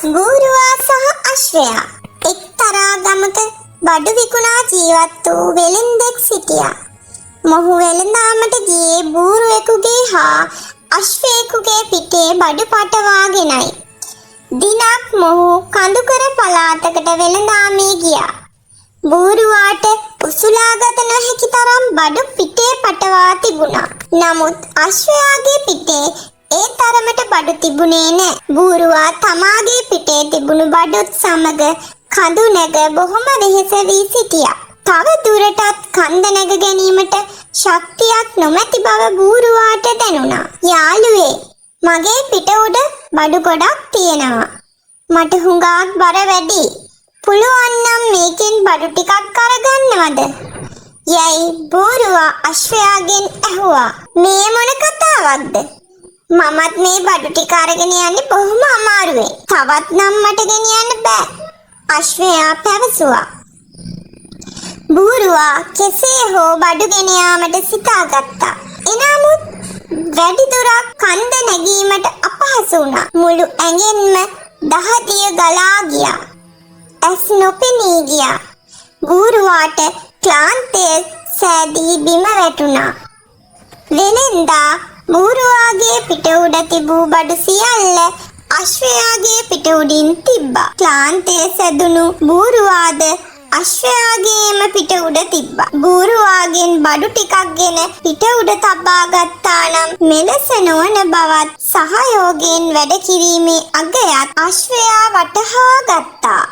ගූරුවා සහ අශ්වයා එක්තරා ගමක බඩු විකුණා ජීවත් වූ වෙළෙන්දෙක් සිටියා. මොහු වෙළඳාමට ගියේ බූරුවෙකුගේ හා අශ්වයෙකුගේ පිටේ බඩු පටවාගෙනයි. දිනක් මොහු කඳුකර පළාතකට වෙළඳාමේ ගියා. බූරුවාට උසුලාගත නොහැකි තරම් බඩු පිටේ පටවා තිබුණා. නමුත් අශ්වයාගේ පිටේ ඒ තරමට බඩු තිබුණේ නැහැ. බූරුවා තමාගේ පිටේ තිබුණු බඩුත් සමග කඳු නැග බොහොම වෙහෙස වී සිටියා. තව දුරටත් කන්ද නැග ගැනීමට ශක්තියක් නොමැති බව බූරුවාට දැනුණා. යාළුවේ, මගේ පිට උඩ බඩු ගොඩක් තියෙනවා. මට හුඟක් බර වැඩි. පුළුවන් නම් මේකෙන් බඩු ටිකක් අරගන්නවද? යයි බූරුවා අශ්වයාගෙන් ඇහුවා. මේ මොන කතාවක්ද? මමත් මේ බඩු ටික අරගෙන යන්නේ බොහොම අමාරුවෙන්. තවත් නම් මට ගෙනියන්න බෑ. අශ්වයා පැවසුවා. බූරුවා කෙසේ හෝ බඩු ගෙන යාමට සිතාගත්තා. එනමුත් වැඩි දුරක් කන්ද නැගීමට අපහසු වුණා. මුළු ඇඟෙන්ම දහදිය ගලා ගියා. ඇස් නොපෙනී ගියා. බූරුවාට ක්ලාන්තය සෑදී බිම වැටුණා. වෙළෙන්දා බූරුවාගේ පිට උඩ තිබූ බඩු සියල්ල අශ්වයාගේ පිට උඩින් තිබ්බා. ක්ලාන්තය සැදුණු බූරුවාද අශ්වයාගේම පිට උඩ තිබ්බා. බූරුවාගෙන් බඩු ටිකක් ගෙන පිට උඩ තබා ගත්තා නම් මෙලෙස නොවන බවත් සහයෝගයෙන් වැඩ කිරීමේ අගයත් අශ්වයා වටහා ගත්තා.